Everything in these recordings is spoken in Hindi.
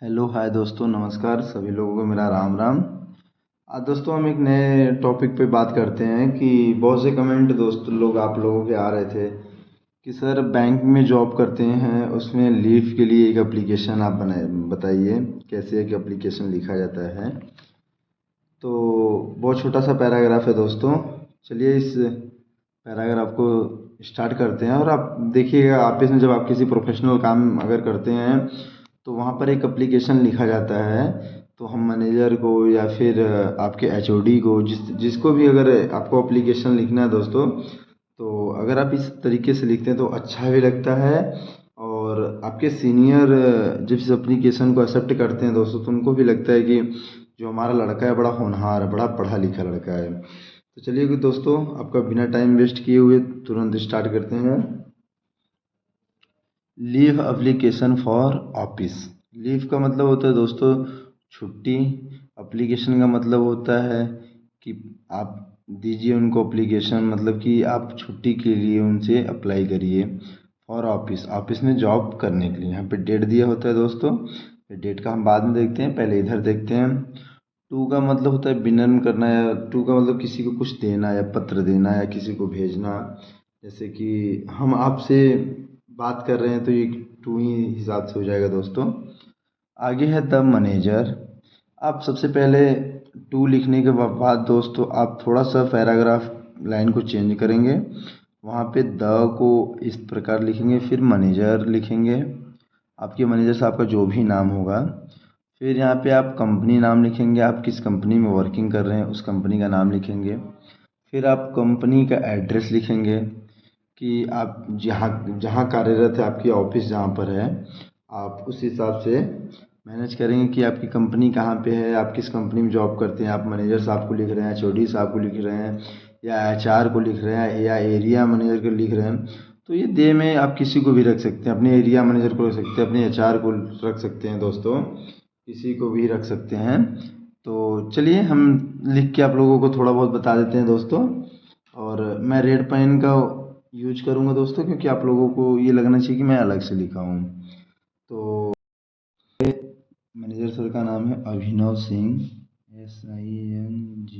हेलो हाय दोस्तों, नमस्कार सभी लोगों को मेरा राम राम। आज दोस्तों हम एक नए टॉपिक पे बात करते हैं कि बहुत से कमेंट दोस्त लोग आप लोगों के आ रहे थे कि सर बैंक में जॉब करते हैं उसमें लीव के लिए एक एप्लीकेशन आप बनाए बताइए कैसे एक एप्लीकेशन लिखा जाता है। तो बहुत छोटा सा पैराग्राफ है दोस्तों, चलिए इस पैराग्राफ को स्टार्ट करते हैं। और आप देखिएगा ऑफिस में जब आप किसी प्रोफेशनल काम अगर करते हैं तो वहाँ पर एक एप्लीकेशन लिखा जाता है। तो हम मैनेजर को या फिर आपके एचओडी को जिसको भी अगर आपको एप्लीकेशन लिखना है दोस्तों, तो अगर आप इस तरीके से लिखते हैं तो अच्छा भी लगता है। और आपके सीनियर जब इस एप्लीकेशन को एक्सेप्ट करते हैं दोस्तों तो उनको भी लगता है कि जो हमारा लड़का है बड़ा होनहार है, बड़ा पढ़ा लिखा लड़का है। तो चलिए दोस्तों, आपका बिना टाइम वेस्ट किए हुए तुरंत स्टार्ट करते हैं। Leave application for office. Leave का मतलब होता है दोस्तों छुट्टी। एप्लीकेशन का मतलब होता है कि आप दीजिए उनको एप्लीकेशन, मतलब कि आप छुट्टी के लिए उनसे अप्लाई करिए। फॉर ऑफिस, ऑफिस में जॉब करने के लिए यहाँ पे डेट दिया होता है दोस्तों। डेट का हम बाद में देखते हैं, पहले इधर देखते हैं। टू का मतलब होता है विनम्र करना, या टू का मतलब किसी को कुछ देना या पत्र देना या किसी को भेजना। जैसे कि हम आपसे बात कर रहे हैं तो ये टू ही हिसाब से हो जाएगा दोस्तों। आगे है द मैनेजर। आप सबसे पहले टू लिखने के बाद दोस्तों आप थोड़ा सा पैराग्राफ लाइन को चेंज करेंगे। वहाँ पे द को इस प्रकार लिखेंगे, फिर मैनेजर लिखेंगे, आपके मैनेजर साहब का जो भी नाम होगा। फिर यहाँ पे आप कंपनी नाम लिखेंगे, आप किस कंपनी में वर्किंग कर रहे हैं उस कंपनी का नाम लिखेंगे। फिर आप कंपनी का एड्रेस लिखेंगे कि आप जहाँ जहाँ कार्यरत है, आपकी ऑफिस जहाँ पर है, आप उस हिसाब से मैनेज करेंगे कि आपकी कंपनी कहाँ पे है, आप किस कंपनी में जॉब करते हैं। आप मैनेजर साहब को लिख रहे हैं, एचओडी साहब को लिख रहे हैं, या एचआर को लिख रहे हैं, या एरिया मैनेजर को लिख रहे हैं। तो ये दे में आप किसी को भी रख सकते हैं, अपने एरिया मैनेजर को रख सकते हैं, अपने एचआर को रख सकते हैं दोस्तों, किसी को भी रख सकते हैं। तो चलिए हम लिख के आप लोगों को थोड़ा बहुत बता देते हैं दोस्तों। और मैं रेड पेन का यूज करूँगा दोस्तों, क्योंकि आप लोगों को ये लगना चाहिए कि मैं अलग से लिखा हूँ। तो मैनेजर सर का नाम है अभिनव सिंह, SING।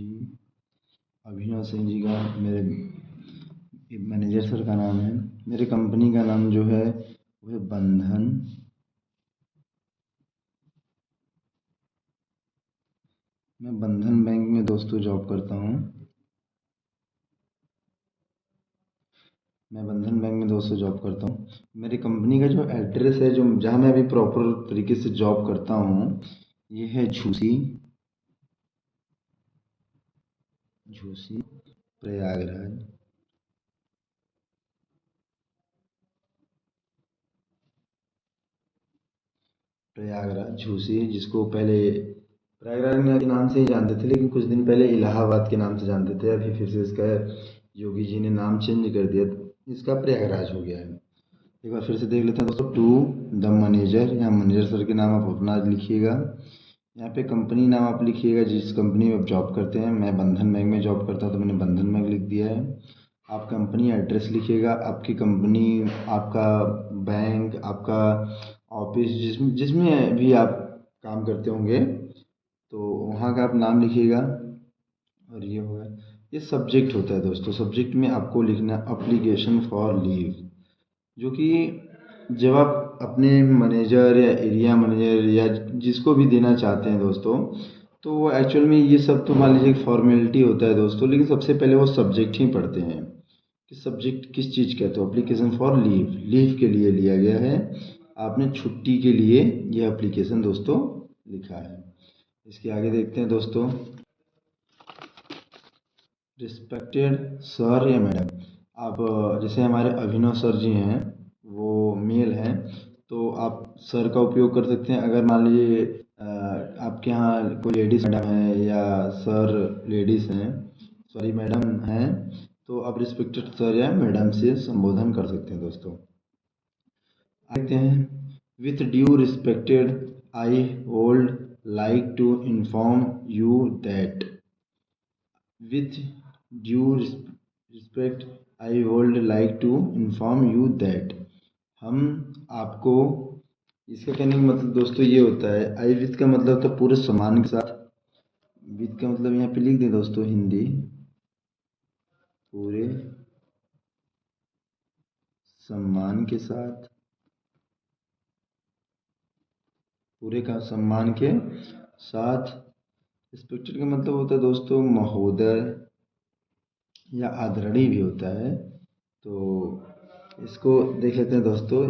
अभिनव सिंह जी का मेरे मैनेजर सर का नाम है। मेरे कंपनी का नाम जो है वो है बंधन। मैं बंधन बैंक में दोस्तों जॉब करता हूँ। मैं बंधन बैंक में दोस्तों जॉब करता हूँ। मेरी कंपनी का जो एड्रेस है, जो जहाँ मैं अभी प्रॉपर तरीके से जॉब करता हूँ, ये है झूसी। झूसी प्रयागराज। प्रयागराज झूसी, जिसको पहले प्रयागराज के नाम से ही जानते थे, लेकिन कुछ दिन पहले इलाहाबाद के नाम से जानते थे। अभी फिर से इसका योगी जी ने नाम चेंज कर दिया, इसका प्रयागराज हो गया है। एक बार फिर से देख लेते हैं दोस्तों। टू द मैनेजर, यहाँ मैनेजर सर के नाम आप अपना लिखिएगा। यहाँ पे कंपनी नाम आप लिखिएगा जिस कंपनी में आप जॉब करते हैं। मैं बंधन बैंक में जॉब करता हूँ तो मैंने बंधन बैंक लिख दिया है। आप कंपनी एड्रेस लिखिएगा, आपकी कंपनी, आपका बैंक, आपका ऑफिस जिसमें भी आप काम करते होंगे तो वहाँ का आप नाम लिखिएगा। और ये होगा, ये सब्जेक्ट होता है दोस्तों। सब्जेक्ट में आपको लिखना एप्लीकेशन फॉर लीव, जो कि जब आप अपने मैनेजर या एरिया मैनेजर या जिसको भी देना चाहते हैं दोस्तों, तो वो एक्चुअल में ये सब तो मान लीजिए एक फॉर्मेलिटी होता है दोस्तों, लेकिन सबसे पहले वो सब्जेक्ट ही पढ़ते हैं कि सब्जेक्ट किस चीज़ का है। तो एप्लीकेशन फॉर लीव, लीव के लिए लिया गया है। आपने छुट्टी के लिए यह एप्लीकेशन दोस्तों लिखा है। इसके आगे देखते हैं दोस्तों। रिस्पेक्टेड सर या मैडम, आप जैसे हमारे अभिनव सर जी हैं, वो मेल हैं, तो आप सर का उपयोग कर सकते हैं। अगर मान लीजिए आपके यहाँ कोई लेडीज़ मैडम है या सर लेडीज़ हैं, सॉरी मैडम हैं, तो आप रिस्पेक्टेड सर या मैडम से संबोधन कर सकते हैं दोस्तों। देखते हैं। With due respected, I would like to inform you that. With due respect, I would like to inform you that. हम आपको इसका कहने का मतलब दोस्तों ये होता है, आई विथ का मतलब होता है पूरे सम्मान के साथ। विथ का मतलब यहाँ पे लिख दें दोस्तों हिंदी, पूरे सम्मान के साथ, पूरे का सम्मान के साथ। रिस्पेक्टेड का मतलब होता है दोस्तों महोदय या आदरणीय भी होता है। तो इसको देख लेते हैं दोस्तों,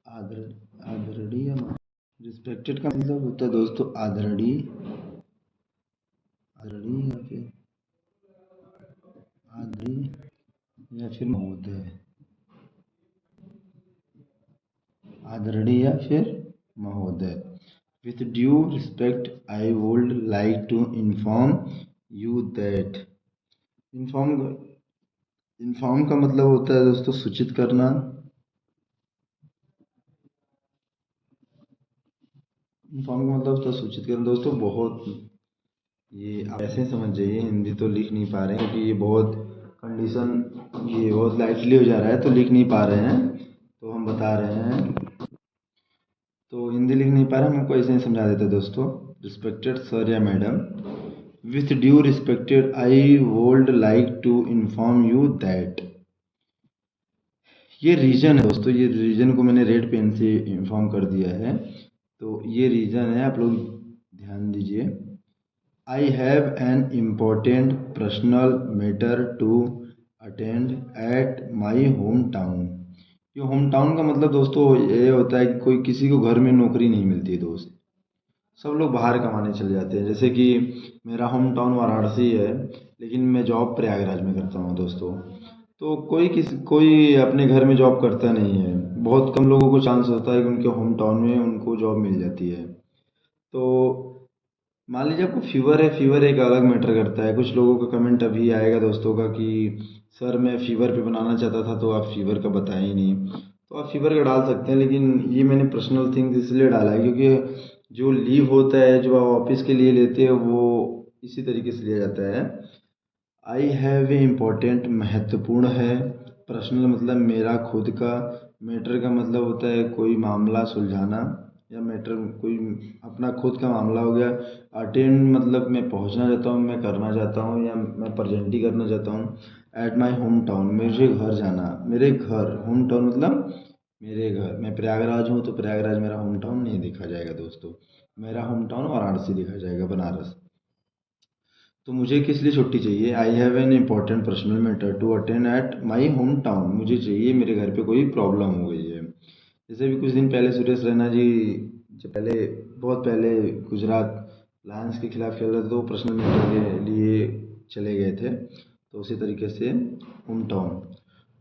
आदरणीय या रिस्पेक्टेड का मतलब होता है दोस्तों आदरणीय, आदरणीय या फिर आदरणीय या फिर महोदय, आदरणीय या फिर महोदय। With due respect I would like to inform you that. Inform का मतलब होता है दोस्तों सूचित करना। इन्फॉर्म का मतलब होता है सूचित करना दोस्तों। बहुत ये आप ऐसे ही समझ जाइए, हिंदी तो लिख नहीं पा रहे हैं क्योंकि ये बहुत कंडीशन, ये बहुत लाइटली हो जा रहा है तो लिख नहीं पा रहे हैं, तो हम बता रहे हैं। तो हिंदी लिख नहीं पा रहे, हम आपको ऐसे ही समझा देते हैं दोस्तों। रिस्पेक्टेड सर या madam, with due respected I would like to inform you that. ये रीजन है दोस्तों, ये रीजन को मैंने रेड पेन से इन्फॉर्म कर दिया है, तो ये रीजन है, आप लोग ध्यान दीजिए। I have an important personal matter to attend at my home town. ये होम टाउन का मतलब दोस्तों ये होता है कि कोई किसी को घर में नौकरी नहीं मिलती है दोस्त, सब लोग बाहर कमाने चले जाते हैं। जैसे कि मेरा होम टाउन वाराणसी है, लेकिन मैं जॉब प्रयागराज में करता हूँ दोस्तों। तो कोई अपने घर में जॉब करता नहीं है, बहुत कम लोगों को चांस होता है कि उनके होम टाउन में उनको जॉब मिल जाती है। तो मान लीजिए आपको फीवर है, फीवर एक अलग मैटर करता है। कुछ लोगों का कमेंट अभी आएगा दोस्तों का कि सर मैं फीवर पे बनाना चाहता था तो आप फीवर का बताया ही नहीं। तो आप फीवर का डाल सकते हैं, लेकिन ये मैंने पर्सनल थिंग्स इसलिए डाला है क्योंकि जो लीव होता है जो आप ऑफिस के लिए लेते हैं वो इसी तरीके से लिया जाता है। आई हैव ए इम्पोर्टेंट महत्वपूर्ण है, पर्सनल मतलब मेरा खुद का, मैटर का मतलब होता है कोई मामला सुलझाना, या मैटर कोई अपना खुद का मामला हो गया। अटेंड मतलब मैं पहुंचना चाहता हूँ, मैं करना चाहता हूँ, या मैं प्रेजेंट ही करना चाहता हूँ। एट माई होम टाउन मुझे घर जाना, मेरे घर, होम टाउन मतलब मेरे घर। मैं प्रयागराज हूँ तो प्रयागराज मेरा होम टाउन नहीं देखा जाएगा दोस्तों, मेरा होम टाउन वाराणसी देखा जाएगा, बनारस। तो मुझे किस लिए छुट्टी चाहिए? I have an important personal matter to attend at my home town. मुझे चाहिए, मेरे घर पे कोई प्रॉब्लम हो गई है। जैसे भी कुछ दिन पहले सुरेश रैना जी, जो पहले बहुत पहले गुजरात लायंस के खिलाफ खेल रहे थे, तो पर्सनल मैटर के लिए चले गए थे। तो उसी तरीके से home town,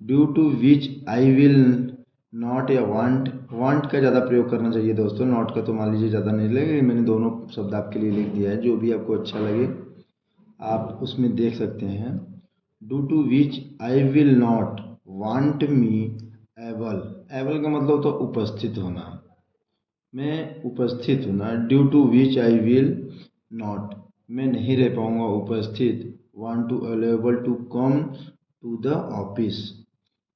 due to which I will not या वांट। वांट का ज़्यादा प्रयोग करना चाहिए दोस्तों, नॉट का तो मान लीजिए ज़्यादा नहीं लगेगा। मैंने दोनों शब्द आपके लिए लिख दिया है, जो भी आपको अच्छा लगे आप उसमें देख सकते हैं। Due to which I will not want me able. Able का मतलब तो उपस्थित होना, मैं उपस्थित होना। Due to which I will not, मैं नहीं रह पाऊँगा उपस्थित। Want to available to come to the office,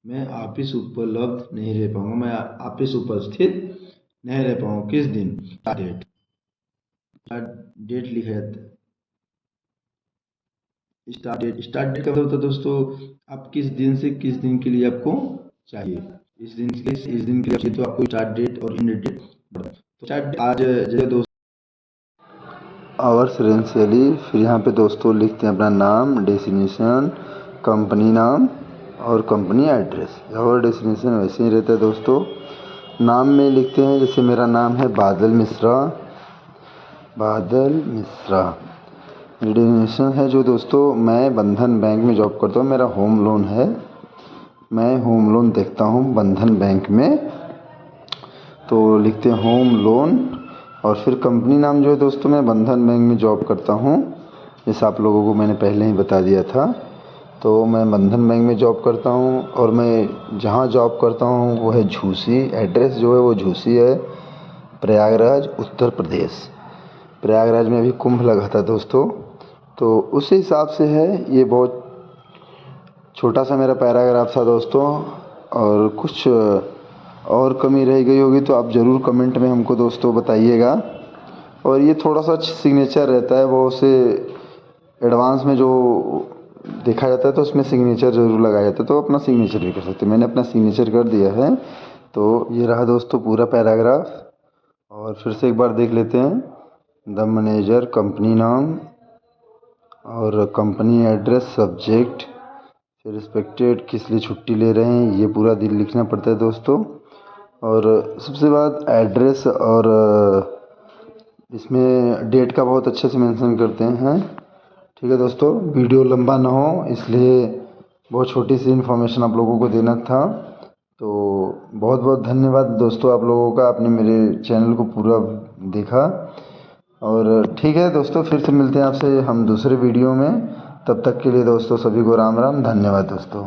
मैं ऑफिस उपलब्ध नहीं रह पाऊँगा, मैं ऑफिस उपस्थित नहीं रह पाऊँगा। किस दिन? डेट, डेट लिखा जाता है। स्टार्ट डेट का मतलब होता है दोस्तों आप किस दिन से किस दिन के लिए आपको चाहिए। इस दिन के लिए चाहिए तो आपको स्टार्ट डेट और एंड डेट। तो स्टार्ट आज जैसे दोस्तों आवर्स रेंशियली, फिर यहाँ पे दोस्तों लिखते हैं अपना नाम, डेस्टिनेशन, कंपनी नाम और कंपनी एड्रेस। और डेस्टिनेशन वैसे ही रहता है दोस्तों। नाम में लिखते हैं, जैसे मेरा नाम है बादल मिश्रा, बादल मिश्रा। डेस्टिनेशन है जो दोस्तों, मैं बंधन बैंक में जॉब करता हूँ, मेरा होम लोन है, मैं होम लोन देखता हूँ बंधन बैंक में। तो लिखते हैं होम लोन। और फिर कंपनी नाम जो है दोस्तों, मैं बंधन बैंक में जॉब करता हूँ, जैसे आप लोगों को मैंने पहले ही बता दिया था। तो मैं बंधन बैंक में जॉब करता हूँ, और मैं जहाँ जॉब करता हूँ वो है झूसी। एड्रेस जो है वो झूसी है, प्रयागराज उत्तर प्रदेश। प्रयागराज में अभी कुंभ लगा था दोस्तों, तो उस हिसाब से है। ये बहुत छोटा सा मेरा पैराग्राफ था दोस्तों, और कुछ और कमी रह गई होगी तो आप ज़रूर कमेंट में हमको दोस्तों बताइएगा। और ये थोड़ा सा सिग्नेचर रहता है, वो उसे एडवांस में जो देखा जाता है तो उसमें सिग्नेचर ज़रूर लगाया जाता है, तो अपना सिग्नेचर भी कर सकते हैं। मैंने अपना सिग्नेचर कर दिया है। तो ये रहा दोस्तों पूरा पैराग्राफ। और फिर से एक बार देख लेते हैं। द मैनेजर, कंपनी नाम और कंपनी एड्रेस, सब्जेक्ट, फिर रिस्पेक्टेड, किस लिए छुट्टी ले रहे हैं, ये पूरा दिन लिखना पड़ता है दोस्तों। और सबसे बाद एड्रेस और इसमें डेट का बहुत अच्छे से मेंशन करते हैं। ठीक है दोस्तों, वीडियो लंबा ना हो इसलिए बहुत छोटी सी इन्फॉर्मेशन आप लोगों को देना था। तो बहुत बहुत धन्यवाद दोस्तों आप लोगों का, आपने मेरे चैनल को पूरा देखा। और ठीक है दोस्तों, फिर से मिलते हैं आपसे हम दूसरे वीडियो में। तब तक के लिए दोस्तों सभी को राम राम, धन्यवाद दोस्तों।